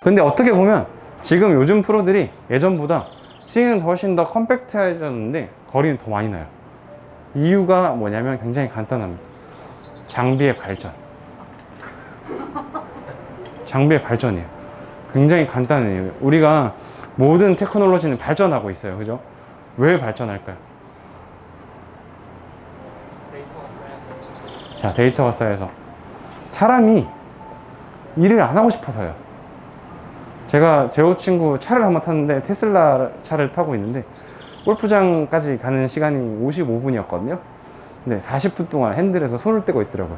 근데 어떻게 보면 지금 요즘 프로들이 예전보다 스윙은 훨씬 더 컴팩트해졌는데 거리는 더 많이 나요. 이유가 뭐냐면 굉장히 간단합니다. 장비의 발전. 장비의 발전이에요. 굉장히 간단해요. 우리가 모든 테크놀로지는 발전하고 있어요. 그죠? 왜 발전할까요? 자, 데이터가 쌓여서. 사람이 일을 안 하고 싶어서요. 제가 제 친구 차를 한번 탔는데 테슬라 차를 타고 있는데 골프장까지 가는 시간이 55분이었거든요. 근데 40분 동안 핸들에서 손을 떼고 있더라고요.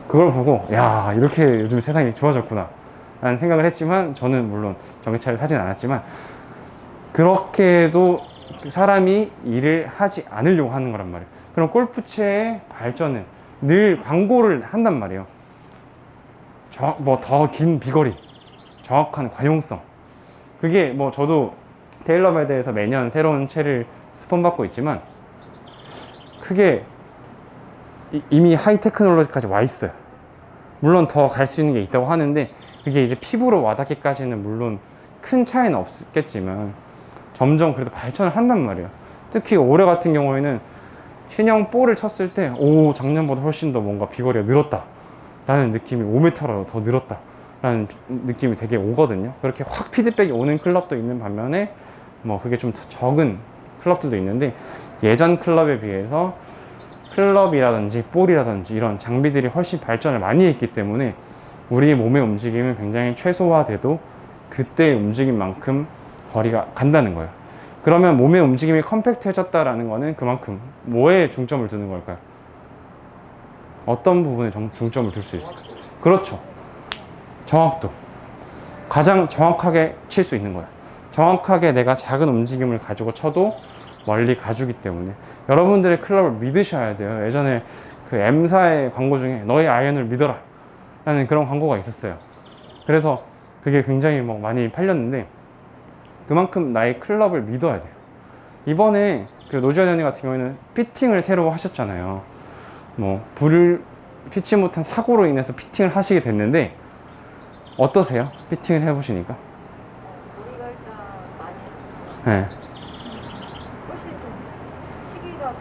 그걸 보고 야, 이렇게 요즘 세상이 좋아졌구나 라는 생각을 했지만, 저는 물론 전기차를 사진 않았지만 그렇게도 사람이 일을 하지 않으려고 하는 거란 말이에요. 그럼 골프채의 발전은 늘 광고를 한단 말이에요. 뭐 더 긴 비거리, 정확한 관용성. 그게 뭐 저도 테일러메이드에서 매년 새로운 채를 스폰 받고 있지만 그게 이미 하이 테크놀로지까지 와 있어요. 물론 더 갈 수 있는 게 있다고 하는데 그게 이제 피부로 와닿기까지는 물론 큰 차이는 없겠지만 점점 그래도 발전을 한단 말이에요. 특히 올해 같은 경우에는 신형 볼을 쳤을 때 오, 작년보다 훨씬 더 뭔가 비거리가 늘었다 라는 느낌이, 5m라도 더 늘었다 라는 느낌이 되게 오거든요. 그렇게 확 피드백이 오는 클럽도 있는 반면에 뭐 그게 좀 적은 클럽들도 있는데, 예전 클럽에 비해서 클럽이라든지 볼이라든지 이런 장비들이 훨씬 발전을 많이 했기 때문에 우리 몸의 움직임은 굉장히 최소화돼도 그때의 움직임만큼 거리가 간다는 거예요. 그러면 몸의 움직임이 컴팩트해졌다라는 거는 그만큼 뭐에 중점을 두는 걸까요? 어떤 부분에 중점을 둘 수 있을까요? 그렇죠. 정확도. 가장 정확하게 칠 수 있는 거예요. 정확하게 내가 작은 움직임을 가지고 쳐도 멀리 가주기 때문에 여러분들의 클럽을 믿으셔야 돼요. 예전에 그 M사의 광고 중에 너의 아이언을 믿어라 라는 그런 광고가 있었어요. 그래서 그게 굉장히 뭐 많이 팔렸는데 그만큼 나의 클럽을 믿어야 돼요. 이번에 그 노지원 형님 같은 경우에는 피팅을 새로 하셨잖아요. 뭐 불을 피치 못한 사고로 인해서 피팅을 하시게 됐는데 어떠세요? 피팅을 해보시니까? 우리가 일단 많이 네. 훨씬 좀 치기가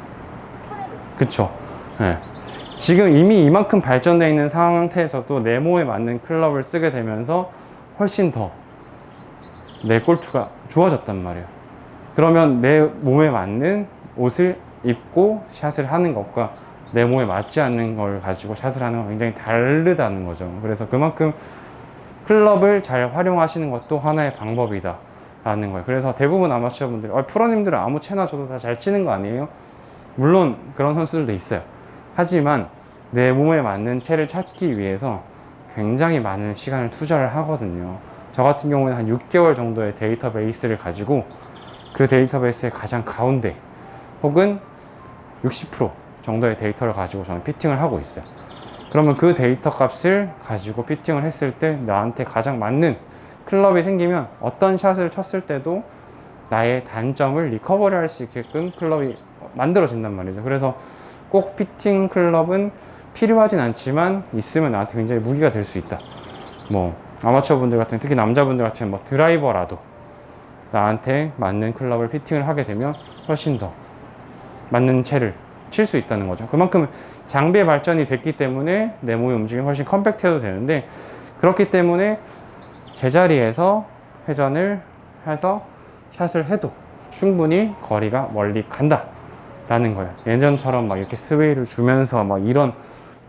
편해졌어요. 그쵸. 네. 지금 이미 이만큼 발전되어 있는 상태에서도 네모에 맞는 클럽을 쓰게 되면서 훨씬 더 내 골프가 좋아졌단 말이에요. 그러면 내 몸에 맞는 옷을 입고 샷을 하는 것과 내 몸에 맞지 않는 걸 가지고 샷을 하는 건 굉장히 다르다는 거죠. 그래서 그만큼 클럽을 잘 활용하시는 것도 하나의 방법이다 라는 거예요. 그래서 대부분 아마추어 분들이 프로님들은 아무 채나 줘도 다 잘 치는 거 아니에요? 물론 그런 선수들도 있어요. 하지만 내 몸에 맞는 채를 찾기 위해서 굉장히 많은 시간을 투자를 하거든요. 저 같은 경우는 한 6개월 정도의 데이터베이스를 가지고 그 데이터베이스의 가장 가운데 혹은 60% 정도의 데이터를 가지고 저는 피팅을 하고 있어요. 그러면 그 데이터 값을 가지고 피팅을 했을 때 나한테 가장 맞는 클럽이 생기면 어떤 샷을 쳤을 때도 나의 단점을 리커버리 할 수 있게끔 클럽이 만들어진단 말이죠. 그래서 꼭 피팅 클럽은 필요하진 않지만 있으면 나한테 굉장히 무기가 될 수 있다. 뭐 아마추어 분들 같은, 특히 남자분들 같은 뭐 드라이버라도 나한테 맞는 클럽을 피팅을 하게 되면 훨씬 더 맞는 채를 칠 수 있다는 거죠. 그만큼 장비의 발전이 됐기 때문에 내 몸의 움직임이 훨씬 컴팩트해도 되는데, 그렇기 때문에 제자리에서 회전을 해서 샷을 해도 충분히 거리가 멀리 간다 라는 거예요. 예전처럼 막 이렇게 스웨이를 주면서 막 이런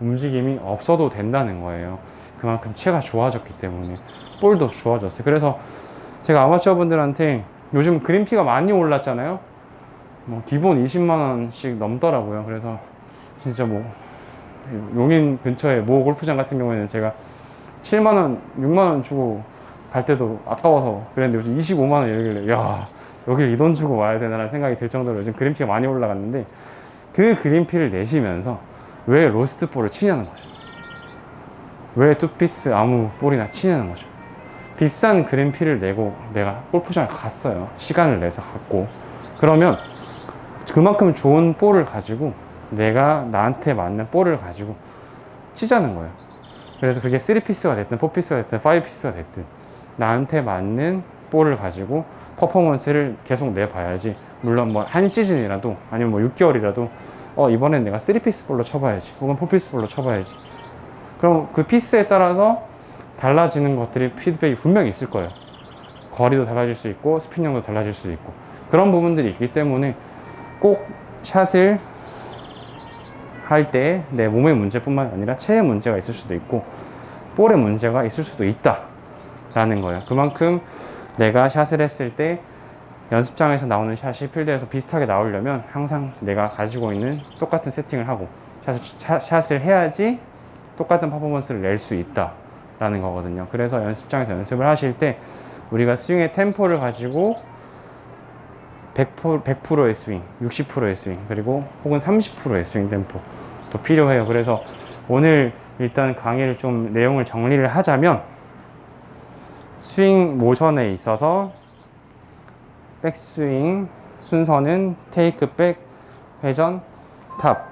움직임이 없어도 된다는 거예요. 그만큼 채가 좋아졌기 때문에, 볼도 좋아졌어요. 그래서 제가 아마추어 분들한테 요즘 그린피가 많이 올랐잖아요. 뭐 기본 20만 원씩 넘더라고요. 그래서 진짜 뭐 용인 근처에 모 골프장 같은 경우에는 제가 7만 원, 6만 원 주고 갈 때도 아까워서 그랬는데 요즘 25만 원 이러길래 야, 여길 이 돈 주고 와야 되나라는 생각이 들 정도로 요즘 그린피가 많이 올라갔는데, 그 그린피를 내시면서 왜 로스트 볼을 치냐는 거죠. 왜 투피스 아무 볼이나 치냐는 거죠. 비싼 그린피를 내고 내가 골프장을 갔어요. 시간을 내서 갔고. 그러면 그만큼 좋은 볼을 가지고 내가 나한테 맞는 볼을 가지고 치자는 거예요. 그래서 그게 3피스가 됐든 4피스가 됐든 5피스가 됐든 나한테 맞는 볼을 가지고 퍼포먼스를 계속 내봐야지. 물론 뭐 한 시즌이라도 아니면 뭐 6개월이라도 이번엔 내가 3피스 볼로 쳐봐야지 혹은 4피스 볼로 쳐봐야지. 그럼 그 피스에 따라서 달라지는 것들이 피드백이 분명히 있을 거예요. 거리도 달라질 수 있고 스핀형도 달라질 수 있고 그런 부분들이 있기 때문에 꼭 샷을 할 때 내 몸의 문제뿐만 아니라 체의 문제가 있을 수도 있고 볼의 문제가 있을 수도 있다 라는 거예요. 그만큼 내가 샷을 했을 때 연습장에서 나오는 샷이 필드에서 비슷하게 나오려면 항상 내가 가지고 있는 똑같은 세팅을 하고 샷을 해야지 똑같은 퍼포먼스를 낼 수 있다 라는 거거든요. 그래서 연습장에서 연습을 하실 때 우리가 스윙의 템포를 가지고 100%의 스윙, 60%의 스윙, 그리고 혹은 30%의 스윙 템포도 필요해요. 그래서 오늘 일단 강의를 좀 내용을 정리를 하자면 스윙 모션에 있어서 백스윙 순서는 테이크 백, 회전, 탑.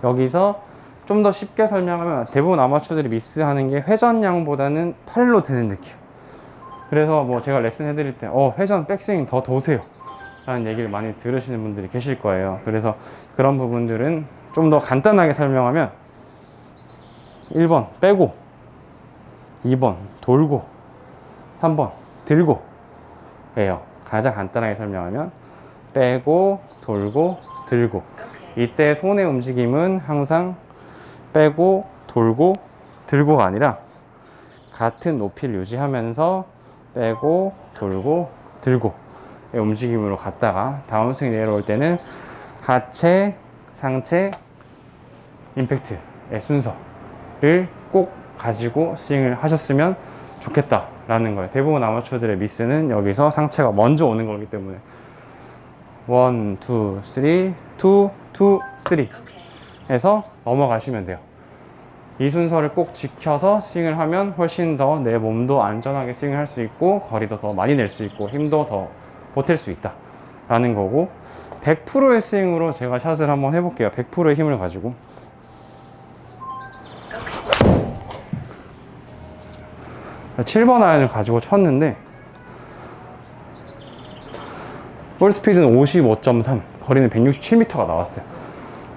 여기서 좀 더 쉽게 설명하면 대부분 아마추어들이 미스하는 게 회전량보다는 팔로 드는 느낌. 그래서 뭐 제가 레슨 해드릴 때 회전 백스윙 더 도세요 라는 얘기를 많이 들으시는 분들이 계실 거예요. 그래서 그런 부분들은 좀 더 간단하게 설명하면 1번 빼고 2번 돌고 3번 들고 예요. 가장 간단하게 설명하면 빼고 돌고 들고. 이때 손의 움직임은 항상 빼고 돌고 들고가 아니라 같은 높이를 유지하면서 빼고 돌고 들고 의 움직임으로 갔다가 다운스윙 내려올 때는 하체, 상체, 임팩트의 순서를 꼭 가지고 스윙을 하셨으면 좋겠다라는 거예요. 대부분 아마추어들의 미스는 여기서 상체가 먼저 오는 거기 때문에 1, 2, 3, 2, 2, 3 해서 넘어가시면 돼요. 이 순서를 꼭 지켜서 스윙을 하면 훨씬 더 내 몸도 안전하게 스윙을 할 수 있고 거리도 더 많이 낼 수 있고 힘도 더 버틸 수 있다 라는 거고 100%의 스윙으로 제가 샷을 한번 해볼게요. 100%의 힘을 가지고 7번 아이언을 가지고 쳤는데 볼 스피드는 55.3, 거리는 167m가 나왔어요.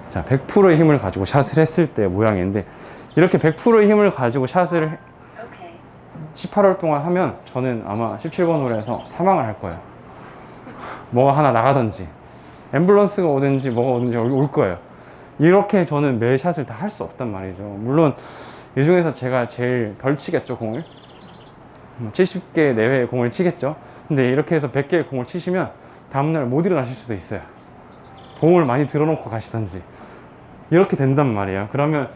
자, 100%의 힘을 가지고 샷을 했을 때 모양인데 이렇게 100%의 힘을 가지고 샷을 18홀 동안 하면 저는 아마 17번 홀에서 사망을 할 거예요. 뭐가 하나 나가든지 앰뷸런스가 오든지 뭐가 오든지 올 거예요. 이렇게 저는 매 샷을 다 할 수 없단 말이죠. 물론 이 중에서 제가 제일 덜 치겠죠, 공을. 70개 내외의 공을 치겠죠. 근데 이렇게 해서 100개의 공을 치시면 다음날 못 일어나실 수도 있어요. 공을 많이 들어놓고 가시던지 이렇게 된단 말이에요. 그러면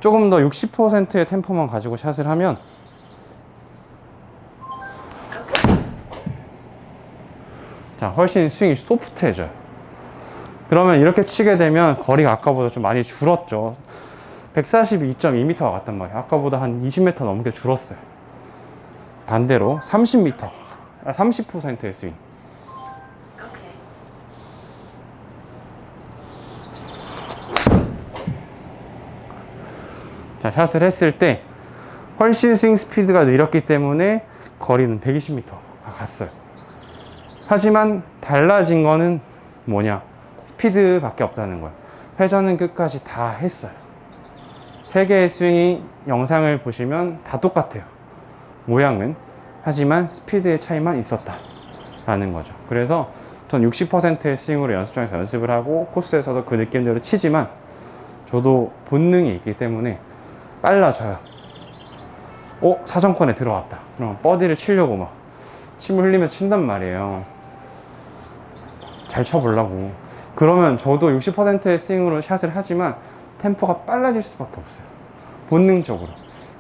조금 더 60%의 템포만 가지고 샷을 하면 자, 훨씬 스윙이 소프트해져요. 그러면 이렇게 치게 되면 거리가 아까보다 좀 많이 줄었죠. 142.2m가 갔단 말이에요. 아까보다 한 20m 넘게 줄었어요. 반대로 30m, 30%의 스윙. 자, 샷을 했을 때 훨씬 스윙 스피드가 느렸기 때문에 거리는 120m가 갔어요. 하지만 달라진 거는 뭐냐? 스피드밖에 없다는 거예요. 회전은 끝까지 다 했어요. 세 개의 스윙이 영상을 보시면 다 똑같아요. 모양은. 하지만 스피드의 차이만 있었다라는 거죠. 그래서 전 60%의 스윙으로 연습장에서 연습을 하고 코스에서도 그 느낌대로 치지만 저도 본능이 있기 때문에 빨라져요. 사정권에 들어왔다. 그럼 버디를 치려고 막 침을 흘리면서 친단 말이에요. 잘 쳐보려고. 그러면 저도 60%의 스윙으로 샷을 하지만 템포가 빨라질 수밖에 없어요. 본능적으로.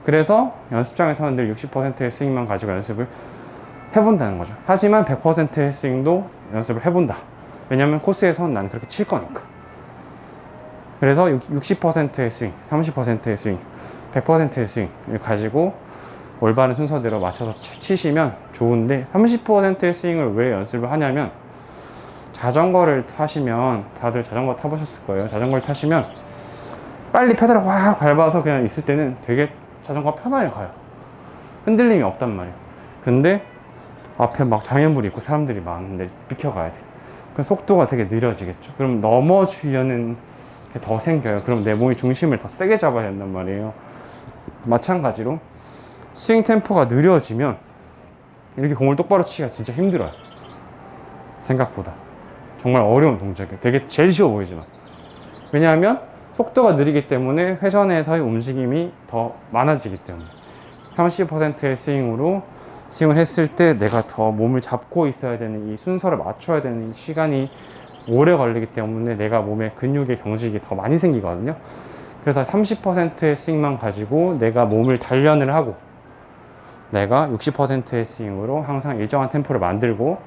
그래서 연습장에서는 늘 60%의 스윙만 가지고 연습을 해본다는 거죠. 하지만 100%의 스윙도 연습을 해본다. 왜냐면 코스에서는 나는 그렇게 칠 거니까. 그래서 60%의 스윙, 30%의 스윙, 100%의 스윙을 가지고 올바른 순서대로 맞춰서 치시면 좋은데 30%의 스윙을 왜 연습을 하냐면 자전거를 타시면 다들 자전거 타보셨을 거예요. 자전거를 타시면 빨리 페달을 확 밟아서 그냥 있을 때는 되게 자전거가 편하게 가요. 흔들림이 없단 말이에요. 근데 앞에 막 장애물이 있고 사람들이 많은데 비켜가야 돼. 그 속도가 되게 느려지겠죠. 그럼 넘어지려는 게 더 생겨요. 그럼 내 몸이 중심을 더 세게 잡아야 된단 말이에요. 마찬가지로 스윙 템포가 느려지면 이렇게 공을 똑바로 치기가 진짜 힘들어요. 생각보다. 정말 어려운 동작이에요. 되게 제일 쉬워 보이지만. 왜냐하면 속도가 느리기 때문에 회전에서의 움직임이 더 많아지기 때문에 30%의 스윙으로 스윙을 했을 때 내가 더 몸을 잡고 있어야 되는 이 순서를 맞춰야 되는 시간이 오래 걸리기 때문에 내가 몸에 근육의 경직이 더 많이 생기거든요. 그래서 30%의 스윙만 가지고 내가 몸을 단련을 하고 내가 60%의 스윙으로 항상 일정한 템포를 만들고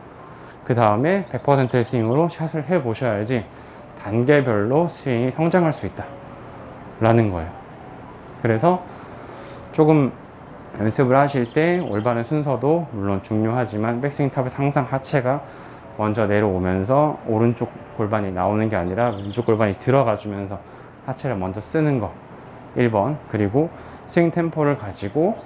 그 다음에 100%의 스윙으로 샷을 해 보셔야지 단계별로 스윙이 성장할 수 있다 라는 거예요. 그래서 조금 연습을 하실 때 올바른 순서도 물론 중요하지만 백스윙 탑에서 항상 하체가 먼저 내려오면서 오른쪽 골반이 나오는 게 아니라 왼쪽 골반이 들어가 주면서 하체를 먼저 쓰는 거 1번. 그리고 스윙 템포를 가지고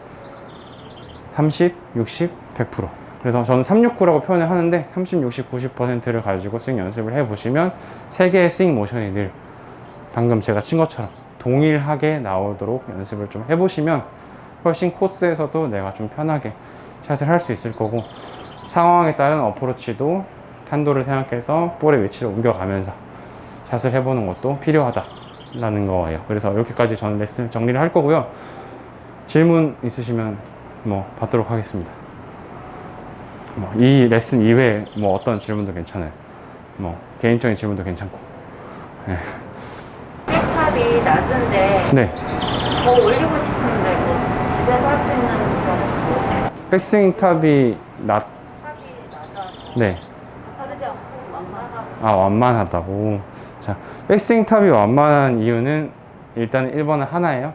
30, 60, 100%. 그래서 저는 369라고 표현을 하는데 30, 60, 90%를 가지고 스윙 연습을 해보시면 3개의 스윙 모션이 늘 방금 제가 친 것처럼 동일하게 나오도록 연습을 좀 해보시면 훨씬 코스에서도 내가 좀 편하게 샷을 할 수 있을 거고 상황에 따른 어프로치도 탄도를 생각해서 볼의 위치를 옮겨가면서 샷을 해보는 것도 필요하다라는 거예요. 그래서 이렇게까지 저는 레슨 정리를 할 거고요. 질문 있으시면 뭐 받도록 하겠습니다. 이 레슨 이외에 뭐 어떤 질문도 괜찮아요. 뭐 개인적인 질문도 괜찮고. 네. 백탑이 낮은데 네. 더 올리고 싶은데 뭐 집에서 할 수 있는 경우도 백스윙 탑이 낮. 탑이 낮아서 네. 가파르지 않고 완만하고 아, 완만하다고. 자, 백스윙 탑이 완만한 이유는 일단 1번은 하나예요.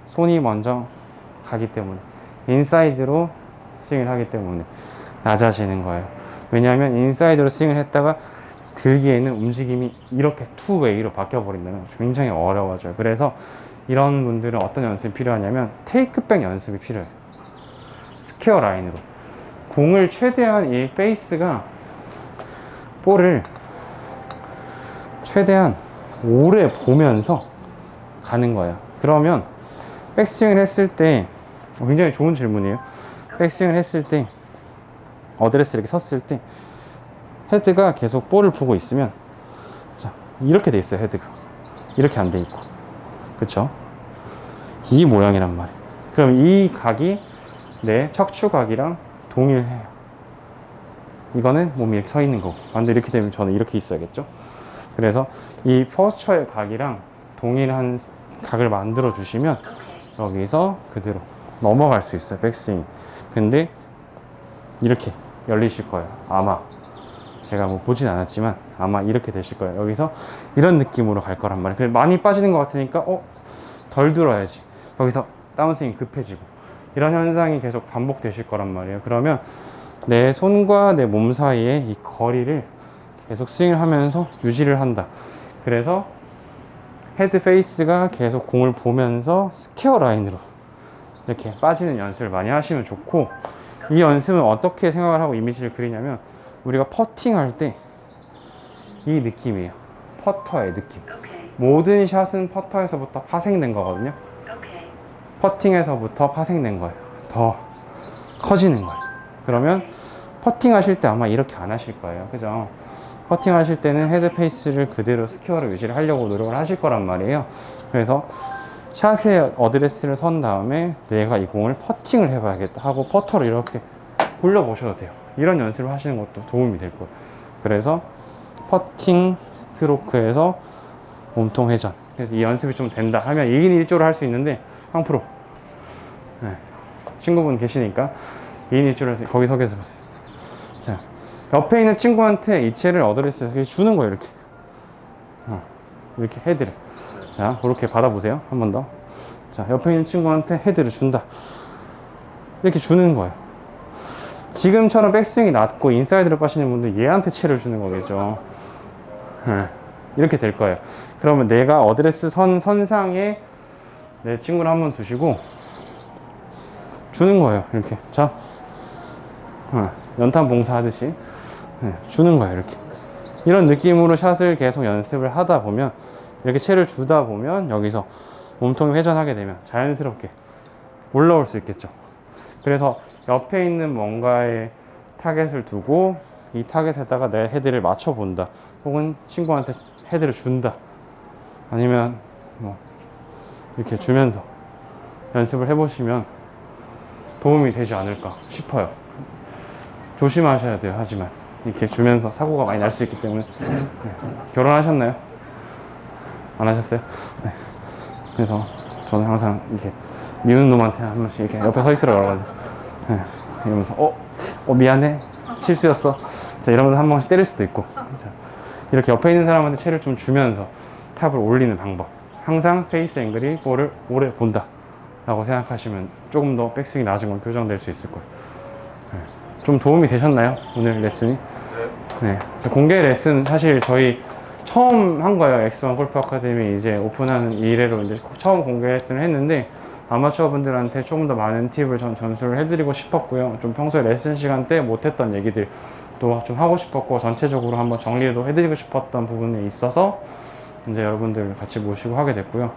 손이 먼저 가기 때문에. 인사이드로 스윙을 하기 때문에 낮아지는 거예요. 왜냐하면 인사이드로 스윙을 했다가 들기에는 움직임이 이렇게 투웨이로 바뀌어버린다면 굉장히 어려워져요. 그래서 이런 분들은 어떤 연습이 필요하냐면 테이크백 연습이 필요해요. 스퀘어 라인으로. 공을 최대한 이 페이스가 볼을 최대한 오래 보면서 가는 거예요. 그러면 백스윙을 했을 때 굉장히 좋은 질문이에요. 백스윙을 했을 때 어드레스 이렇게 섰을 때 헤드가 계속 볼을 보고 있으면 자, 이렇게 돼 있어요. 헤드가 이렇게 안 돼 있고 그쵸? 이 모양이란 말이에요. 그럼 이 각이 내 척추각이랑 동일해요. 이거는 몸이 이렇게 서 있는 거고 반대로 이렇게 되면 저는 이렇게 있어야겠죠. 그래서 이 포스처의 각이랑 동일한 각을 만들어 주시면 여기서 그대로 넘어갈 수 있어요. 백스윙. 근데 이렇게 열리실 거예요. 아마 제가 뭐 보진 않았지만 아마 이렇게 되실 거예요. 여기서 이런 느낌으로 갈 거란 말이에요. 근데 많이 빠지는 것 같으니까 덜 들어야지. 여기서 다운스윙 급해지고 이런 현상이 계속 반복되실 거란 말이에요. 그러면 내 손과 내 몸 사이에 이 거리를 계속 스윙을 하면서 유지를 한다. 그래서 헤드 페이스가 계속 공을 보면서 스퀘어 라인으로 이렇게 빠지는 연습을 많이 하시면 좋고, 이 연습은 어떻게 생각을 하고 이미지를 그리냐면 우리가 퍼팅할 때 이 느낌이에요. 퍼터의 느낌. 모든 샷은 퍼터에서부터 파생된 거거든요. 퍼팅에서부터 파생된 거예요. 더 커지는 거예요. 그러면 퍼팅 하실 때 아마 이렇게 안 하실 거예요. 그죠? 퍼팅 하실 때는 헤드 페이스를 그대로 스퀘어로 유지를 하려고 노력을 하실 거란 말이에요. 그래서 샷에 어드레스를 선 다음에 내가 이 공을 퍼팅을 해봐야겠다 하고 퍼터를 이렇게 굴려보셔도 돼요. 이런 연습을 하시는 것도 도움이 될 거예요. 그래서 퍼팅 스트로크에서 몸통 회전. 그래서 이 연습이 좀 된다 하면 2인 1조로 할 수 있는데, 황프로 네. 친구분 계시니까 2인 1조로 해서 거기 서 계세요. 자, 옆에 있는 친구한테 이체를 어드레스에서 주는 거예요. 이렇게 이렇게 헤드를. 자, 그렇게 받아보세요. 한 번 더. 자, 옆에 있는 친구한테 헤드를 준다. 이렇게 주는 거예요. 지금처럼 백스윙이 낮고 인사이드로 빠시는 분들 얘한테 채를 주는 거겠죠. 네. 이렇게 될 거예요. 그러면 내가 어드레스 선상에 내 친구를 한번 두시고 주는 거예요. 이렇게. 자, 연탄 봉사하듯이 주는 거예요. 이렇게 이런 느낌으로 샷을 계속 연습을 하다 보면, 이렇게 채를 주다 보면 여기서 몸통이 회전하게 되면 자연스럽게 올라올 수 있겠죠. 그래서 옆에 있는 뭔가에 타겟을 두고 이 타겟에다가 내 헤드를 맞춰 본다, 혹은 친구한테 헤드를 준다, 아니면 뭐 이렇게 주면서 연습을 해보시면 도움이 되지 않을까 싶어요. 조심하셔야 돼요. 하지만 이렇게 주면서 사고가 많이 날 수 있기 때문에. 결혼하셨나요? 안 하셨어요? 네. 그래서 저는 항상 이렇게 미운 놈한테 한 번씩 이렇게 옆에 서 있으라고 그러거든요. 이러면서 미안해, 실수였어, 자, 이러면서 한 번씩 때릴 수도 있고. 자, 이렇게 옆에 있는 사람한테 채를 좀 주면서 탑을 올리는 방법, 항상 페이스 앵글이 볼을 오래 본다 라고 생각하시면 조금 더 백스윙이 낮은 건 교정될 수 있을 거예요. 좀 도움이 되셨나요? 오늘 레슨이? 네. 공개 레슨 사실 저희 처음 한 거예요. X1 골프 아카데미 이제 오픈하는 이래로 이제 처음 공개 레슨을 했는데, 아마추어 분들한테 조금 더 많은 팁을 전 전수를 해드리고 싶었고요. 좀 평소에 레슨 시간 때 못했던 얘기들도 좀 하고 싶었고, 전체적으로 한번 정리도 해드리고 싶었던 부분에 있어서 이제 여러분들 같이 모시고 하게 됐고요.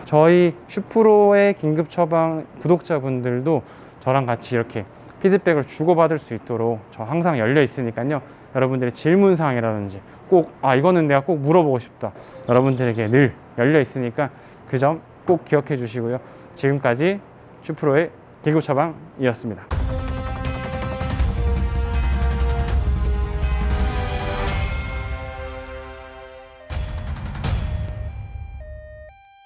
저희 슈프로의 긴급 처방 구독자분들도 저랑 같이 이렇게 피드백을 주고받을 수 있도록 저 항상 열려 있으니까요. 여러분들의 질문사항이라든지 꼭 이거는 내가 꼭 물어보고 싶다, 여러분들에게 늘 열려 있으니까 그 점 꼭 기억해 주시고요. 지금까지 슈프로의 긴급 처방이었습니다.